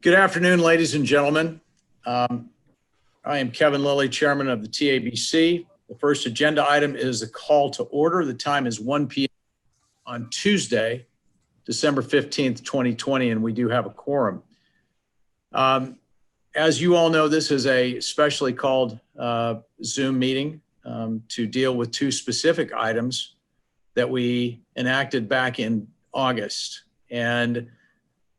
Good afternoon, ladies and gentlemen. I am Kevin Lilly, chairman of the TABC. The first agenda item is the call to order. The time is 1 p.m. on Tuesday, December 15th, 2020, and we do have a quorum. As you all know, this is a specially called Zoom meeting to deal with two specific items that we enacted back in August. And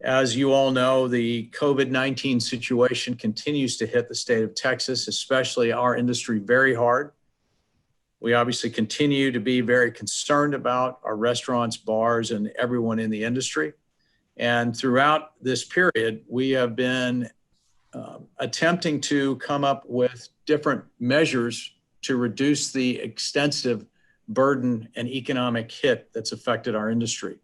as you all know, the COVID-19 situation continues to hit the state of Texas, especially our industry, very hard. We obviously continue to be very concerned about our restaurants, bars, and everyone in the industry. And throughout this period, we have been attempting to come up with different measures to reduce the extensive burden and economic hit that's affected our industry.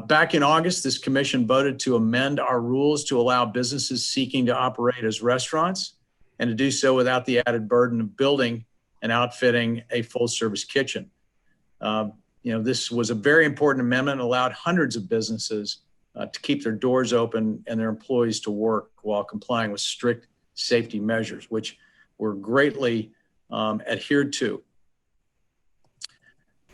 Back in August, this commission voted to amend our rules to allow businesses seeking to operate as restaurants and to do so without the added burden of building and outfitting a full-service kitchen. This was a very important amendment, allowed hundreds of businesses to keep their doors open and their employees to work while complying with strict safety measures, which were greatly adhered to.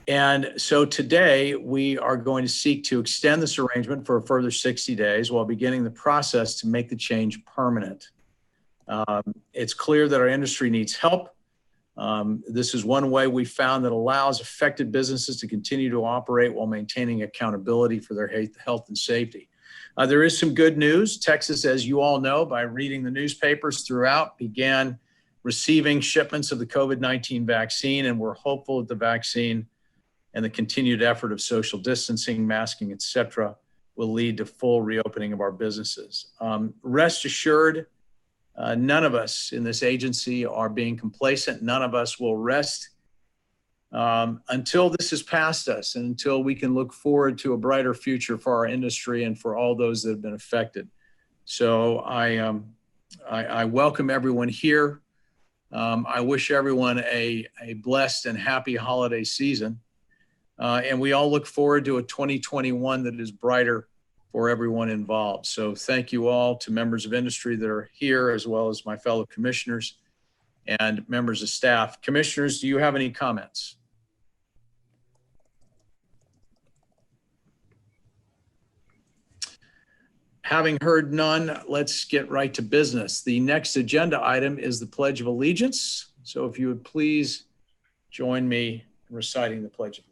And so today we are going to seek to extend this arrangement for a further 60 days while beginning the process to make the change permanent. It's clear that our industry needs help. This is one way we found that allows affected businesses to continue to operate while maintaining accountability for their health and safety. There is some good news. Texas, as you all know, by reading the newspapers throughout, began receiving shipments of the COVID-19 vaccine, and we're hopeful that the vaccine and the continued effort of social distancing, masking, et cetera, will lead to full reopening of our businesses. Rest assured, none of us in this agency are being complacent. None of us will rest until this is past us and until we can look forward to a brighter future for our industry and for all those that have been affected. So I welcome everyone here. I wish everyone a blessed and happy holiday season. And we all look forward to a 2021 that is brighter for everyone involved. So thank you all to members of industry that are here, as well as my fellow commissioners and members of staff. Commissioners, do you have any comments? Having heard none, let's get right to business. The next agenda item is the Pledge of Allegiance. So if you would please join me in reciting the Pledge of Allegiance.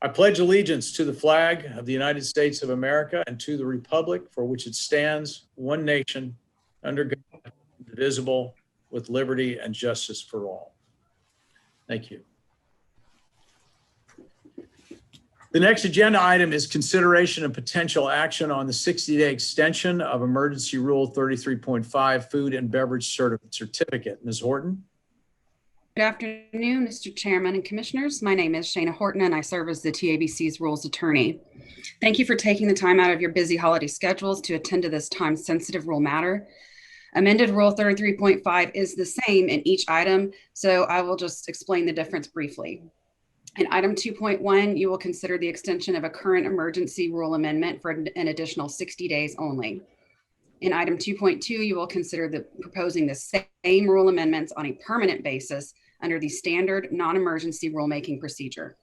I pledge allegiance to the flag of the United States of America and to the republic for which it stands, one nation, under God, indivisible, with liberty and justice for all. Thank you. The next agenda item is consideration of potential action on the 60-day extension of Emergency Rule 33.5 Food and Beverage Certificate. Ms. Horton. Good afternoon, Mr. Chairman and Commissioners. My name is Shana Horton, and I serve as the TABC's Rules Attorney. Thank you for taking the time out of your busy holiday schedules to attend to this time-sensitive rule matter. Amended Rule 33.5 is the same in each item, so I will just explain the difference briefly. In item 2.1, you will consider the extension of a current emergency rule amendment for an additional 60 days only. In item 2.2, you will consider proposing the same rule amendments on a permanent basis under the standard non-emergency rulemaking procedure.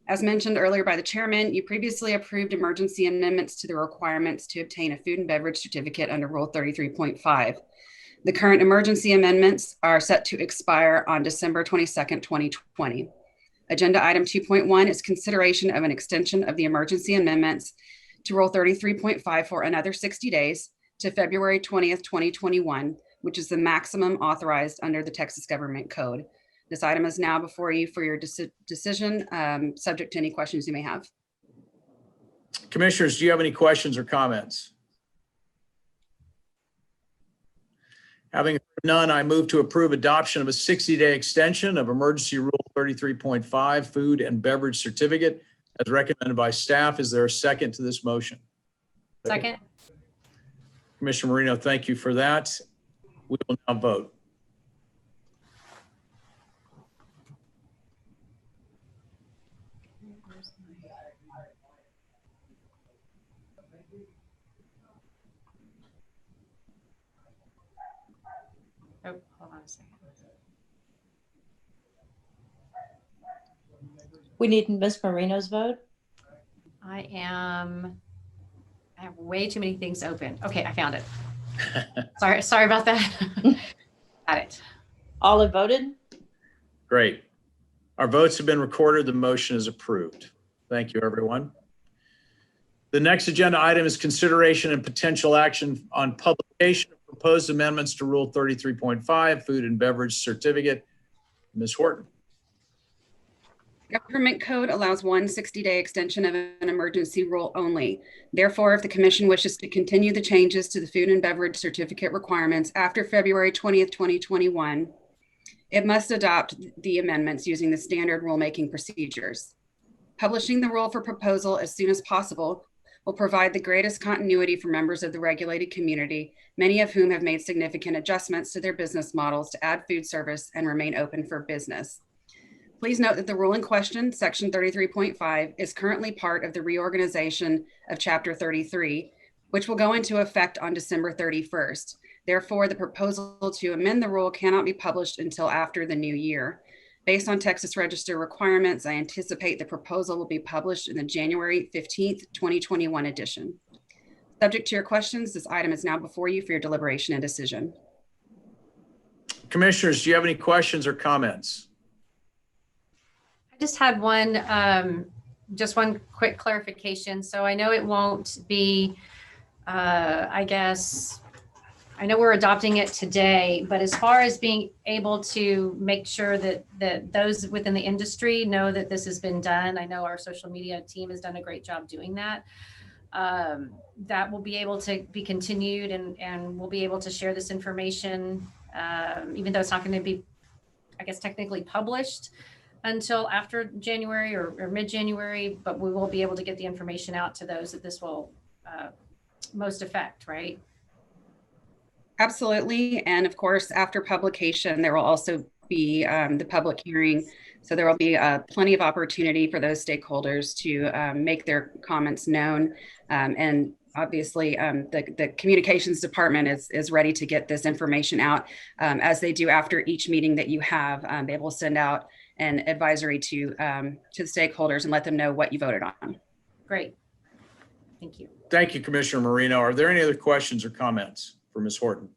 As mentioned earlier by the chairman, you previously approved emergency amendments to the requirements to obtain a food and beverage certificate under Rule 33.5. The current emergency amendments are set to expire on December 22nd, 2020. Agenda item 2.1 is consideration of an extension of the emergency amendments to Rule 33.5 for another 60 days to February 20th, 2021, which is the maximum authorized under the Texas Government Code. This item is now before you for your decision, subject to any questions you may have. Commissioners, do you have any questions or comments? Having heard none, I move to approve adoption of a 60-day extension of Emergency Rule 33.5 Food and Beverage Certificate as recommended by staff. Is there a second to this motion? Second. Commissioner Marino, thank you for that. We will now vote. Oh, hold on a second. We need Ms. Marino's vote. I have way too many things open. Okay, I found it. Sorry about that. Got it. All have voted? Great. Our votes have been recorded. The motion is approved. Thank you, everyone. The next agenda item is consideration and potential action on publication of proposed amendments to Rule 33.5, Food and Beverage Certificate. Ms. Horton. Government code allows one 60-day extension of an emergency rule only. Therefore, if the commission wishes to continue the changes to the food and beverage certificate requirements after February 20th, 2021, it must adopt the amendments using the standard rulemaking procedures. Publishing the rule for proposal as soon as possible will provide the greatest continuity for members of the regulated community, many of whom have made significant adjustments to their business models to add food service and remain open for business. Please note that the rule in question, Section 33.5, is currently part of the reorganization of Chapter 33, which will go into effect on December 31st. Therefore, the proposal to amend the rule cannot be published until after the new year. Based on Texas Register requirements, I anticipate the proposal will be published in the January 15th, 2021 edition. Subject to your questions, this item is now before you for your deliberation and decision. Commissioners, do you have any questions or comments? I just had just one quick clarification. So I know it won't be, I guess, I know we're adopting it today, but as far as being able to make sure that those within the industry know that this has been done, I know our social media team has done a great job doing that. That will be able to be continued and we'll be able to share this information, even though it's not going to be, I guess, technically published until after January or mid-January, but we will be able to get the information out to those that this will most affect, right? Absolutely. And of course, after publication, there will also be the public hearing. So there will be plenty of opportunity for those stakeholders to make their comments known. And obviously, the communications department is ready to get this information out as they do after each meeting that you have. They will send out an advisory to the stakeholders and let them know what you voted on. Great. Thank you. Thank you, Commissioner Marino. Are there any other questions or comments for Ms. Horton?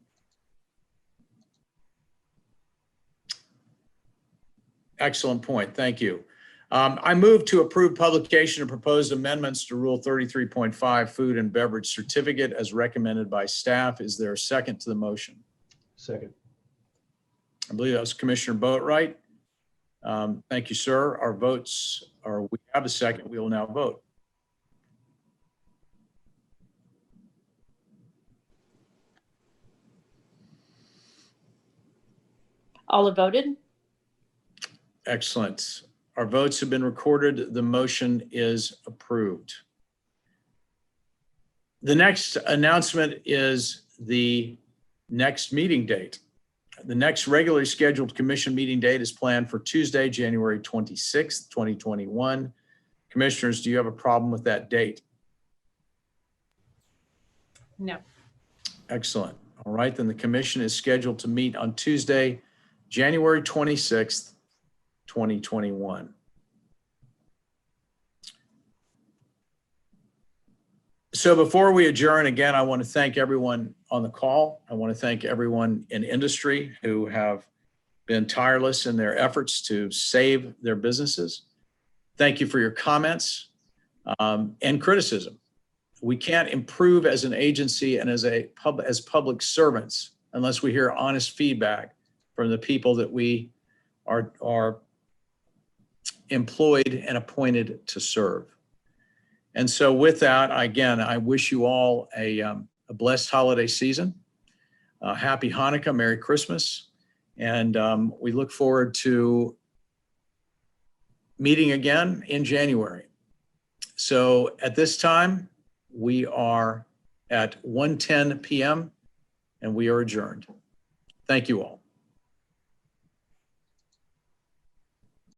Excellent point. Thank you. I move to approve publication of proposed amendments to Rule 33.5 Food and Beverage Certificate as recommended by staff. Is there a second to the motion? Second. I believe that was Commissioner Boatright. Thank you, sir. Our votes are, we have a second. We will now vote. All have voted? Excellent. Our votes have been recorded. The motion is approved. The next announcement is the next meeting date. The next regularly scheduled commission meeting date is planned for Tuesday, January 26th, 2021. Commissioners, do you have a problem with that date? No. Excellent. All right, then the commission is scheduled to meet on Tuesday, January 26th, 2021. So before we adjourn, again, I want to thank everyone on the call. I want to thank everyone in industry who have been tireless in their efforts to save their businesses. Thank you for your comments and criticism. We can't improve as an agency and as public servants unless we hear honest feedback from the people that we are employed and appointed to serve. And so with that, again, I wish you all a blessed holiday season. Happy Hanukkah, Merry Christmas. And we look forward to meeting again in January. So at this time, we are at 1:10 p.m. and we are adjourned. Thank you all.